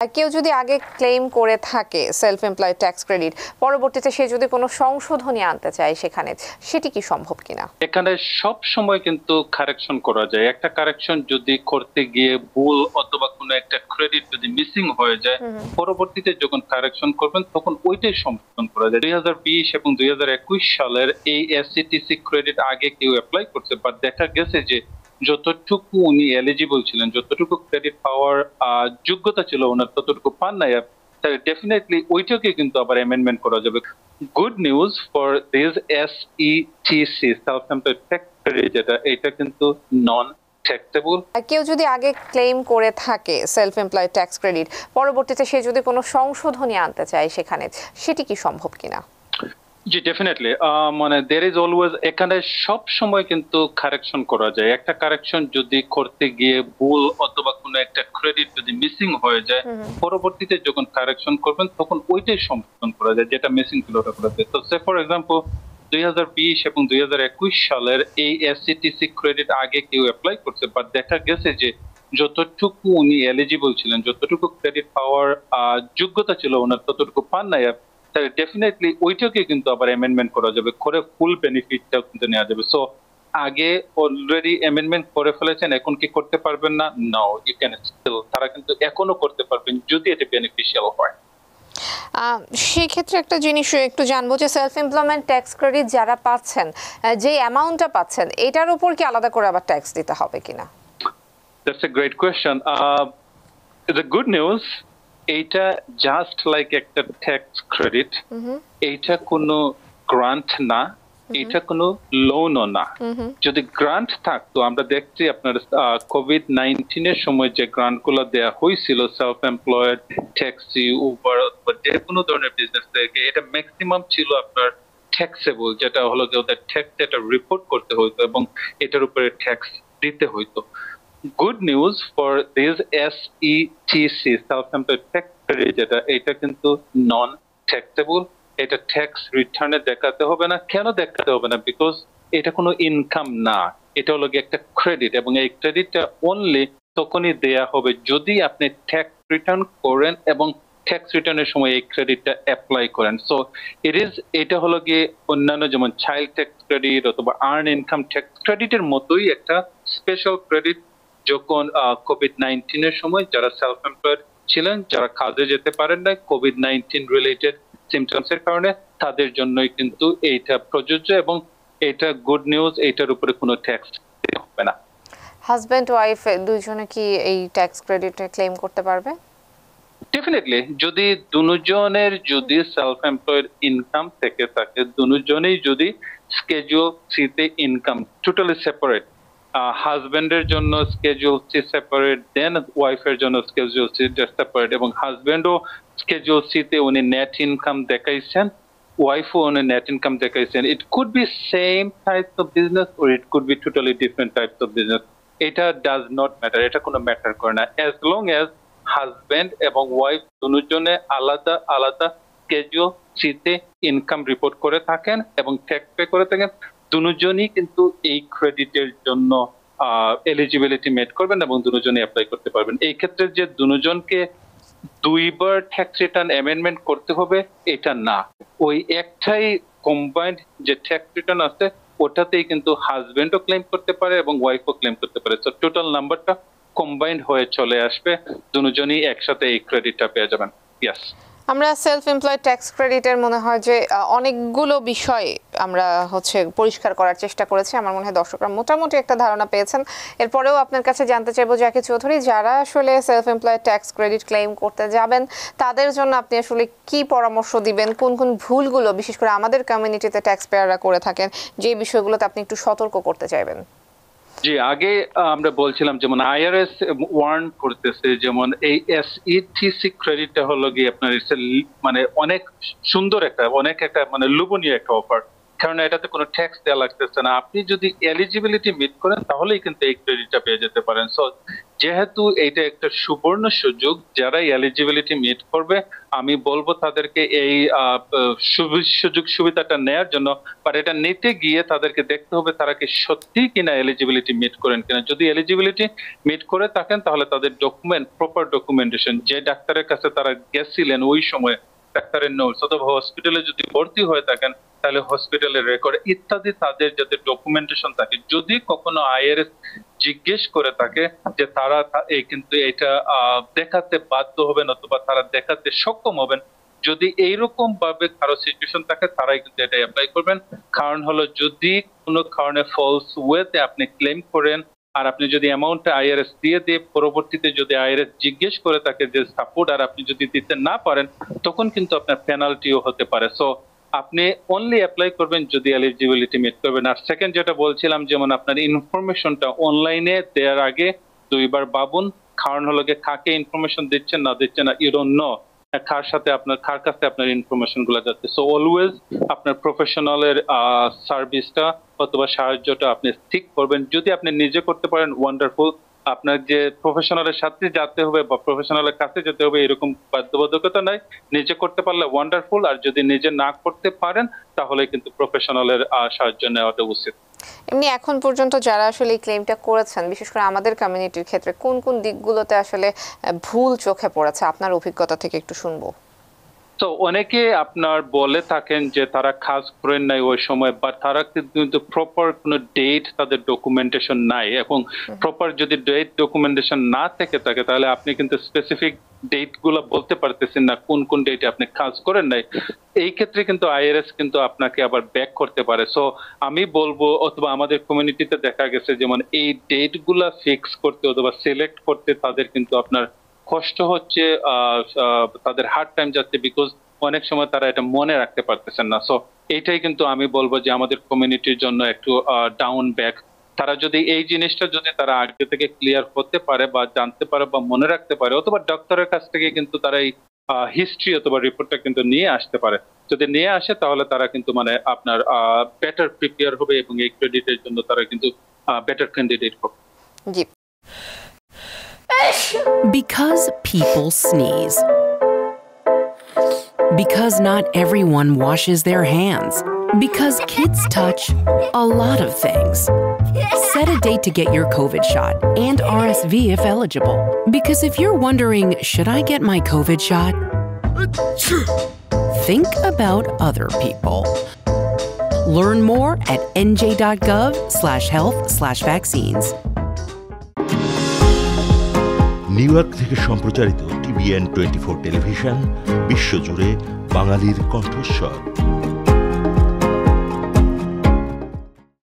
কেউ যদি আগে ক্লেম করে থাকে সেলফ এমপ্লয়েড ট্যাক্স ক্রেডিট, পরবর্তীতে সে যদি কোনো সংশোধনী আনতে চায় সেখানে, সেটি কি সম্ভব কিনা? এখানে সব সময় কিন্তু কারেকশন করা যায়। একটা কারেকশন যদি করতে গিয়ে ভুল অথবা কোনো একটা ক্রেডিট যদি মিসিং হয়ে যায়, পরবর্তীতে যখন কারেকশন করবেন তখন ওইটাই সংশোধন করা যায়। 2020 এবং 2021 সালের এই এসসিটিসি ক্রেডিট আগে কেউ অ্যাপ্লাই করছে, বাট দেখা গেছে যে যতটুকু উনি এলিজিবল ছিলেন, যতটুকু ক্রেডিট পাওয়ার যোগ্যতা ছিল ওনার, ততটুকু পান নাই। তাহলে ডেফিনেটলি ওইটাকে কিন্তু আবার অ্যামেন্ডমেন্ট করা যাবে। Good news for this SETC self employed tax credit, এটা কিন্তু নন ট্যাক্সেবল। কেউ যদি আগে ক্লেম করে থাকে সেলফ এমপ্লয়েড ট্যাক্স ক্রেডিট, পরবর্তীতে সে যদি কোনো সংশোধনী আনতে চায় সেখানে, সেটি কি সম্ভব কিনা? জি, ডেফিনেটলি। মানে দের ইজ অলওয়েজ, এখানে সব সময় কিন্তু কারেকশন করা যায়। একটা কারেকশন যদি করতে গিয়ে ভুল অথবা কোনো একটা ক্রেডিট যদি মিসিং হয়ে যায়, পরবর্তীতে যখন কারেকশন করবেন তখন ওইটাই সংশোধন করা যায়, যেটা মিসিং ছিল ওটা করা যায়। তো সে ফর এক্সাম্পল 2020 এবং 2021 সালের এই এসসিটিসি ক্রেডিট আগে কেউ অ্যাপ্লাই করছে, বাট দেখা গেছে যে যতটুকু উনি এলিজিবল ছিলেন, যতটুকু ক্রেডিট পাওয়ার যোগ্যতা ছিল ওনার, ততটুকু পান নাই। তাহলে ডেফিনেটলি ওইটাকে কিন্তু আবার অ্যামেন্ডমেন্ট করা যাবে, করে ফুল বেনিফিটটাও কিন্তু নেওয়া যাবে। সো আগে অলরেডি অ্যামেন্ডমেন্ট করে ফেলেছেন, এখন কি করতে পারবেন না? নো, ইউ ক্যান স্টিল, তারা কিন্তু এখনো করতে পারবেন যদি এটা বেনিফিশিয়াল হয়। সেই ক্ষেত্রে একটা জিনিস একটু জানবো যে সেলফ এমপ্লয়মেন্ট ট্যাক্স ক্রেডিট যারা পাচ্ছেন, যে অ্যামাউন্টটা পাচ্ছেন, এটার উপর কি আলাদা করে আবার ট্যাক্স দিতে হবে কিনা? That's a great question. The good news, এইটা জাস্ট লাইক একটা ট্যাক্স ক্রেডিট। এইটা কোনো গ্রান্ট না, এটা কোনো লোনও না। যদি গ্রান্ট থাকতো, আমরা দেখছি আপনার কোভিড-19 এর সময় যে গ্রান্ট গুলো দেওয়া হয়েছিল সেলফ এমপ্লয়েড, ট্যাক্সি, উবার, যে কোনো ধরনের বিজনেস থেকে, এটা ম্যাক্সিমাম ছিল আপনার ট্যাক্সেবল, যেটা হলো যে ওদের ট্যাক্স এটা রিপোর্ট করতে হইতো এবং এটার উপরে ট্যাক্স দিতে হইতো। Good news for this SETC self employed tax credit, এটা কিন্তু নন ট্যাক্সেবল। এটা ট্যাক্স রিটার্নে দেখাতে হবে না। কেন দেখাতে হবে না? বিকজ এটা কোনো ইনকাম না, এটা হলো একটা ক্রেডিট, এবং এই ক্রেডিটটা অনলি তখনই দেয়া হবে যদি আপনি ট্যাক্স রিটার্ন করেন এবং ট্যাক্স রিটার্নের সময় এই ক্রেডিটটা অ্যাপ্লাই করেন। সো এটা হলো গিয়ে অন্যান্য যেমন চাইল্ড ট্যাক্স ক্রেডিট অথবা আর্ন ইনকাম ট্যাক্স ক্রেডিটের মতোই একটা স্পেশাল ক্রেডিট। যখন কোভিড-19 এর সময় যারা সেলফ এমপ্লয়েড ছিলেন, যারা কাজে যেতে পারেন না কোভিড-19 রিলেটেড সিমটমস এর কারণে, তাদের জন্যই কিন্তু এইটা প্রযোজ্য, এবং এটা গুড নিউজ, এইটার উপরে কোনো ট্যাক্স হবে না। হাজবেন্ড ওয়াইফ দুইজনে কি এই ট্যাক্স ক্রেডিটে ক্লেম করতে পারবে? ডেফিনেটলি, যদি দুজনের যদি সেলফ এমপ্লয়েড ইনকাম থেকে থাকে, দুজনেই যদি স্কেজুয়াল সিতে ইনকাম টোটালি সেপারেট, হাজবেন্ডের জন্য স্কেজুয়াল সি সেপারেট, দেন ওয়াইফের জন্য স্কেজুয়াল সি সেপারেট, এবং হাজবেন্ডও স্কেজুয়াল সিতে উনি নেট ইনকাম দেখাইছেন, ওয়াইফও উনি নেট ইনকাম দেখাইছেন। It could be same types of business or it could be totally different types of business. এটা ডাজ নট ম্যাটার, এটা কোনো ম্যাটার করে না, অ্যাজ লং অ্যাজ হাজবেন্ড এবং ওয়াইফ দুজনে আলাদা আলাদা স্কেজুয়াল সিতে ইনকাম রিপোর্ট করে থাকেন এবং ট্যাক্স পে করে থাকেন। দুজনই কিন্তু এই ক্রেডিটের জন্য এলিজিবিলিটি মেট করবেন এবং দুজনই অ্যাপ্লাই করতে পারবেন। এই ক্ষেত্রে যে দুজনকে দুইবার ট্যাক্স রিটার্ন অ্যামেন্ডমেন্ট করতে হবে এটা না, ওই একটাই কম্বাইন্ড যে ট্যাক্স রিটার্ন আছে ওটাতেই কিন্তু হাজবেন্ডও ক্লেম করতে পারে এবং ওয়াইফও ক্লেম করতে পারে। তো টোটাল নাম্বারটা কম্বাইন্ড হয়ে চলে আসবে, দুজনই একসাথে এই ক্রেডিটটা পেয়ে যাবেন। ইয়েস, আমরা সেলফ এমপ্লয়েড ট্যাক্স ক্রেডিটের মনে হয় যে অনেকগুলো বিষয় আমরা পরিষ্কার করার চেষ্টা করেছি। আমার মনে হয় দর্শকরা মোটামুটি একটা ধারণা পেয়েছেন। এরপরেও আপনার কাছে জানতে চাইবো জাকির চৌধুরী, যারা আসলে self employed tax credit claim করতে যাবেন তাদের জন্য আপনি আসলে কি পরামর্শ দিবেন? কোন কোন ভুলগুলো বিশেষ করে আমাদের কমিউনিটিতে ট্যাক্স পেয়াররা করে থাকেন, যে বিষয়গুলোতে আপনি একটু সতর্ক করতে চাইবেন? জি, আগে আমরা বলছিলাম যেমন আইআরএস ওয়ার্ন করতেছে, যেমন এই এসইটিসি ক্রেডিটটা হলো গিয়ে আপনার মানে অনেক সুন্দর একটা, অনেক একটা মানে লোভনীয় একটা অফার। কারণ এটাতে কোনো ট্যাক্স দেওয়া লাগতেছে না। আপনি যদি এলিজিবিলিটি মিট করেন তাহলেই কিন্তু এই ক্রেডিটটা পেয়ে যেতে পারেন। সো যেহেতু এইটা একটা সুবর্ণ সুযোগ, যারা এলিজিবিলিটি মিট করবে আমি বলবো তাদেরকে এই সুযোগ সুবিধাটা নেয়ার জন্য। বাট এটা নিতে গিয়ে তাদেরকে দেখতে হবে তারা কি সত্যি কিনা এলিজিবিলিটি মিট করেন কিনা। যদি এলিজিবিলিটি মিট করে থাকেন তাহলে তাদের ডকুমেন্ট, প্রপার ডকুমেন্টেশন, যে ডাক্তারের কাছে তারা গেছিলেন ওই সময়, ডাক্তারের নোটস, অথবা হসপিটালে যদি ভর্তি হয়ে থাকেন তাহলে হসপিটালের রেকর্ড ইত্যাদি তাদের যাতে ডকুমেন্টেশন থাকে। যদি কখনো আইআরএস জিজ্ঞেস করে থাকে যে তারা কিন্তু এটা দেখাতে বাধ্য হবেন অথবা তারা দেখাতে সক্ষম হবেন, যদি এইরকম ভাবে কারো সিচুয়েশন থাকে তারাই কিন্তু এটা অ্যাপ্লাই করবেন। কারণ হলো যদি কোনো কারণে ফলস ওয়েতে আপনি ক্লেম করেন আর আপনি যদি অ্যামাউন্টটা আইআরএস দিয়ে পরবর্তীতে যদি আইআরএস জিজ্ঞেস করে থাকে যে সাপোর্ট আর আপনি যদি দিতে না পারেন তখন কিন্তু আপনার পেনাল্টিও হতে পারে। সো আপনি অনলি অ্যাপ্লাই করবেন যদি এলিজিবিলিটি মিট করবেন। আর সেকেন্ড যেটা বলছিলাম, যেমন আপনার ইনফরমেশনটা অনলাইনে দেওয়ার আগে দুইবার ভাবুন। কারণ হলো গিয়ে কাকে ইনফরমেশন দিচ্ছেন না দিচ্ছেন না, ইউ ডোন্ট নো কার সাথে আপনার, কার কাছে আপনার ইনফরমেশন গুলো যাচ্ছে। সো অলওয়েজ আপনার প্রফেশনালের সার্ভিসটা অথবা সাহায্যটা আপনি ঠিক করবেন। যদি আপনি নিজে করতে পারেন ওয়ান্ডারফুল, আপনার যে প্রফেশনালের সাথে যেতে হবে বা প্রফেশনালের কাছে যেতে হবে এরকম বাধ্যবাধকতা নাই। নিজে করতে পারলে ওয়ান্ডারফুল, আর যদি নিজে না করতে পারেন তাহলে কিন্তু প্রফেশনালের সাহায্য নেওয়াটা উচিত। এমনি এখন পর্যন্ত যারা আসলে এই ক্লেমটা করেছেন, বিশেষ করে আমাদের কমিউনিটির ক্ষেত্রে কোন কোন দিকগুলোতে আসলে ভুল চোখে পড়েছে আপনার অভিজ্ঞতা থেকে একটু শুনবো। তো অনেকে আপনার বলে থাকেন যে তারা কাজ করেন নাই ওই সময়, বা তারা কিন্তু প্রপার কোনো ডেট তাদের ডকুমেন্টেশন নাই। এবং প্রপার যদি ডেট ডকুমেন্টেশন না থেকে থাকে তাহলে আপনি কিন্তু স্পেসিফিক ডেট গুলো বলতে পারতেছেন না কোন কোন ডেটে আপনি কাজ করেন নাই। এই ক্ষেত্রে কিন্তু আইআরএস কিন্তু আপনাকে আবার ব্যাক করতে পারে। সো আমি বলবো, অথবা আমাদের কমিউনিটিতে দেখা গেছে যেমন এই ডেট গুলা ফিক্স করতে অথবা সিলেক্ট করতে তাদের কিন্তু আপনার কষ্ট হচ্ছে, তাদের হার্ড টাইম যাচ্ছে, বিকজ অনেক সময় তারা এটা মনে রাখতে পারতেছেন না। সো এইটাই কিন্তু আমি বলবো যে আমাদের কমিউনিটির জন্য একটু ডাউন ব্যাক। তারা যদি এই জিনিসটা যদি তারা আগে থেকে ক্লিয়ার হতে পারে বা জানতে পারে বা মনে রাখতে পারে, অথবা ডক্টরের কাছ থেকে কিন্তু তারা এই হিস্ট্রি অথবা রিপোর্টটা কিন্তু নিয়ে আসতে পারে। যদি নিয়ে আসে তাহলে তারা কিন্তু মানে আপনার বেটার প্রিপেয়ার হবে এবং এই ক্রেডিটের জন্য তারা কিন্তু বেটার ক্যান্ডিডেট হবে। জি। Because people sneeze. Because not everyone washes their hands. Because kids touch a lot of things. Set a date to get your COVID shot and RSV if eligible. Because if you're wondering, should I get my COVID shot? Think about other people. Learn more at nj.gov/health/vaccines. New York থেকে সম্প্রচারিত TVN 24 television বিশ্বজুড়ে বাঙালির কণ্ঠস্বর।